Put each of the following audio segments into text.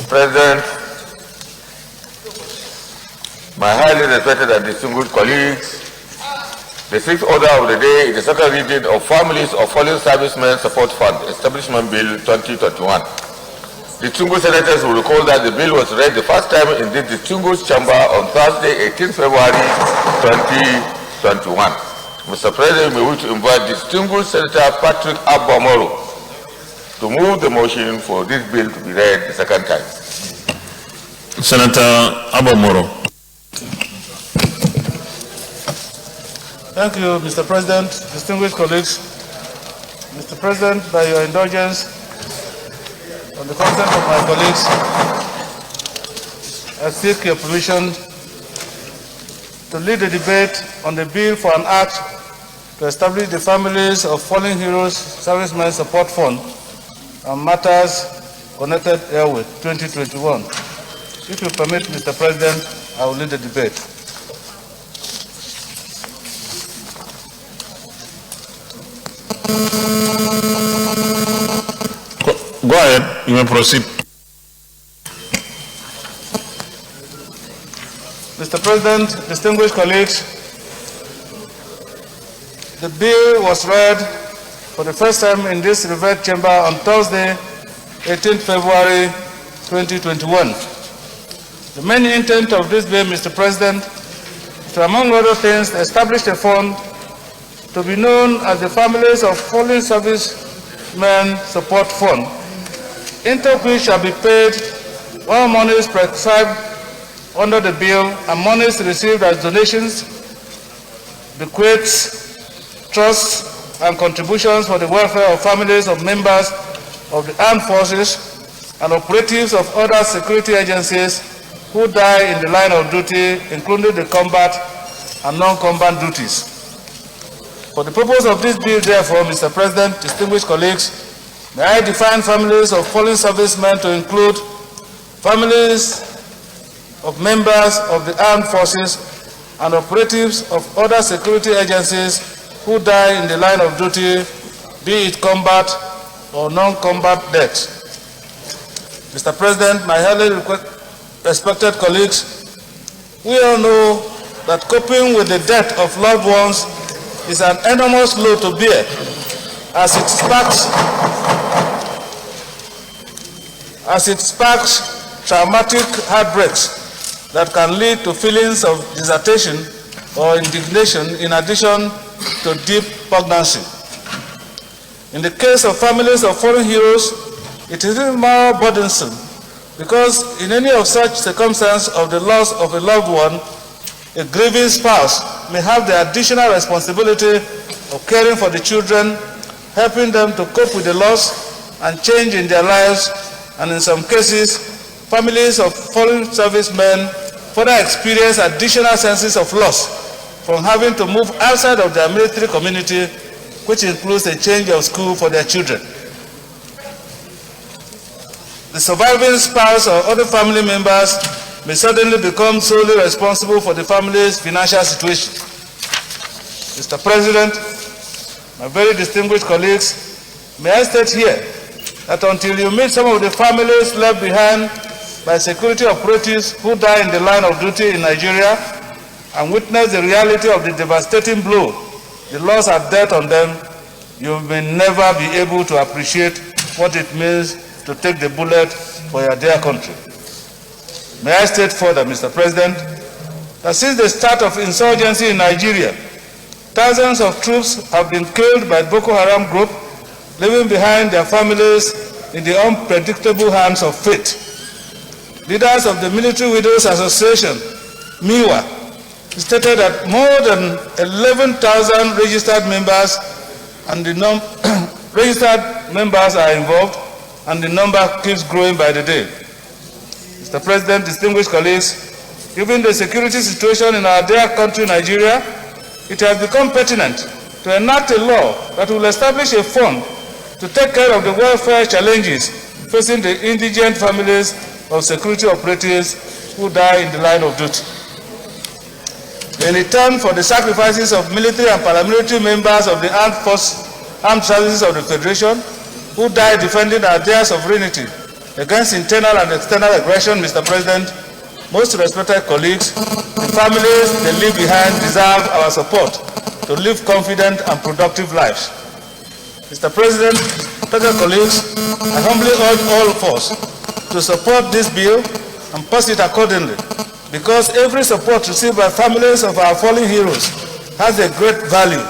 President, my highly respected and distinguished colleagues, the sixth order of the day is the second reading of Families of Fallen Servicemen Support Fund, Establishment Bill 2021. Distinguished senators will recall that the bill was read the first time in this distinguished chamber on Thursday, 18 February 2021. Mr. President, we wish to invite distinguished Senator Patrick Abamoro to move the motion for this bill to be read the second time. Senator Abamoro. Thank you, Mr. President, distinguished colleagues. Mr. President, by your indulgence, on the consent of my colleagues, I seek your permission to lead the debate on the bill for an act to establish the Families of Fallen Heroes Servicemen Support Fund and matters connected herewith 2021. If you permit, Mr. President, I will lead the debate. Go ahead, you may proceed. Mr. President, distinguished colleagues, the bill was read for the first time in this revered chamber on Thursday, 18 February 2021. The main intent of this bill, Mr. President, is to, among other things, establish a fund to be known as the Families of Fallen Servicemen Support Fund, into which shall be paid all monies prescribed under the bill and monies received as donations, bequests, trusts, and contributions for the welfare of families of members of the armed forces and operatives of other security agencies who die in the line of duty, including the combat and non-combat duties. For the purpose of this bill, therefore, Mr. President, distinguished colleagues, may I define families of fallen servicemen to include families of members of the armed forces and operatives of other security agencies who die in the line of duty, be it combat or non-combat death. Mr. President, my highly respected colleagues, we all know that coping with the death of loved ones is an enormous load to bear, as it sparks traumatic heartbreaks that can lead to feelings of dissertation or indignation in addition to deep poignancy. In the case of families of fallen heroes, it is even more burdensome because in any of such circumstance of the loss of a loved one, a grieving spouse may have the additional responsibility of caring for the children, helping them to cope with the loss and change in their lives, and in some cases, families of fallen servicemen further experience additional senses of loss from having to move outside of their military community, which includes a change of school for their children. The surviving spouse or other family members may suddenly become solely responsible for the family's financial situation. Mr. President, my very distinguished colleagues, may I state here that until you meet some of the families left behind by security operatives who die in the line of duty in Nigeria and witness the reality of the devastating blow, the loss and death on them, you may never be able to appreciate what it means to take the bullet for your dear country. May I state further, Mr. President, that since the start of insurgency in Nigeria, thousands of troops have been killed by Boko Haram group, leaving behind their families in the unpredictable hands of fate. Leaders of the Military Widows Association, MIWA, stated that more than 11,000 registered members and the registered members are involved, and the number keeps growing by the day. Mr. President, distinguished colleagues, given the security situation in our dear country, Nigeria, it has become pertinent to enact a law that will establish a fund to take care of the welfare challenges facing the indigent families of security operatives who die in the line of duty. In return for the sacrifices of military and paramilitary members of the armed services of the Federation who die defending our dear sovereignty, against internal and external aggression, Mr. President, most respected colleagues, the families they leave behind deserve our support to live confident and productive lives. Mr. President, fellow colleagues, I humbly urge all of us to support this bill and pass it accordingly, because every support received by families of our fallen heroes has a great value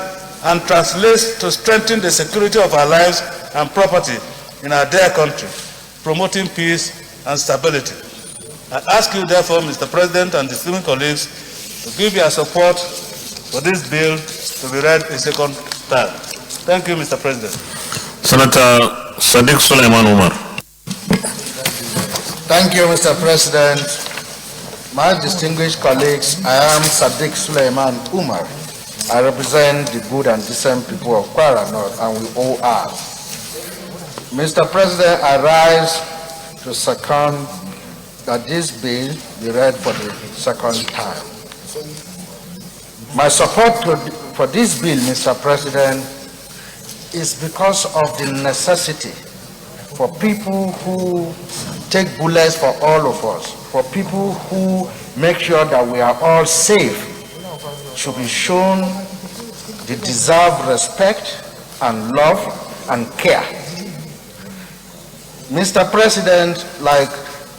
and translates to strengthen the security of our lives and property in our dear country, promoting peace and stability. I ask you, therefore, Mr. President and distinguished colleagues, to give your support for this bill to be read a second time. Thank you, Mr. President. Senator Sadiq Suleiman Umar. Thank you, Mr. President. My distinguished colleagues, I am Sadiq Suleiman Umar. I represent the good and decent people of Kwara North, and we all are. Mr. President, I rise to second that this bill be read for the second time. My support for this bill, Mr. President, is because of the necessity for people who take bullets for all of us, for people who make sure that we are all safe, should be shown the deserved respect and love and care. Mr. President, like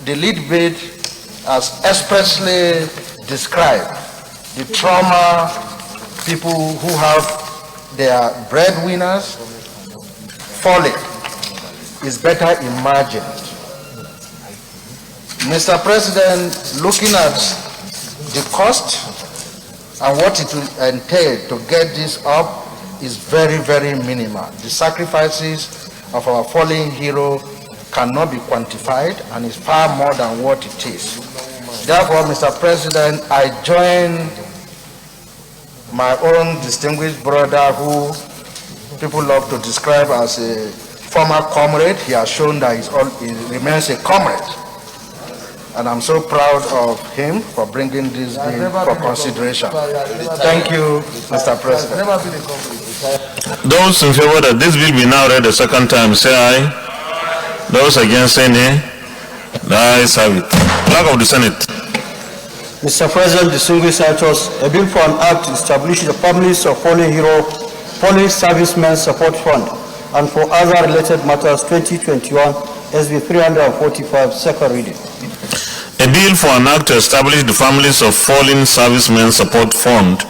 the lead bid has expressly described, the trauma people who have their breadwinners falling is better imagined. Mr. President, looking at the cost and what it will entail to get this up is very, very minimal. The sacrifices of our fallen hero cannot be quantified and is far more than what it is. Therefore, Mr. President, I join my own distinguished brother, who people love to describe as a former comrade. He has shown that he remains a comrade. And I'm so proud of him for bringing this bill for consideration. Thank you, Mr. President. Those in favor that this bill be now read a second time, say aye. Those against, say nay. The ayes have it. Clerk of the Senate. Mr. President, distinguished senators, a bill for an act to establish the families of fallen hero Police Servicemen Support Fund and for other related matters 2021 SB 345, second reading. A bill for an act to establish the families of fallen servicemen support fund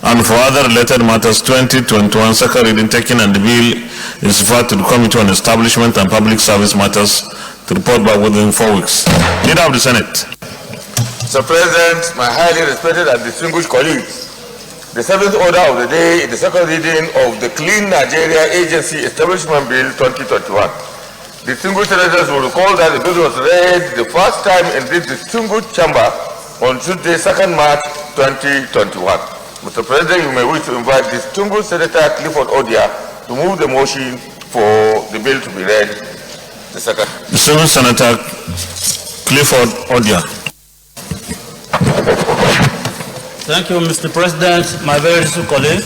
and for other related matters 2021, second reading taken, and the bill is referred to the Committee on Establishment and Public Service Matters to report back within 4 weeks. Leader of the Senate. Mr. President, my highly respected and distinguished colleagues, the seventh order of the day is the second reading of the Clean Nigeria Agency Establishment Bill 2021. Distinguished senators will recall that the bill was read the first time in this distinguished chamber on Tuesday, 2nd March 2021. Mr. President, you may wish to invite distinguished Senator Clifford Odia to move the motion for the bill to be read the second. Distinguished Senator Clifford Odia. Thank you, Mr. President, my very distinguished colleague.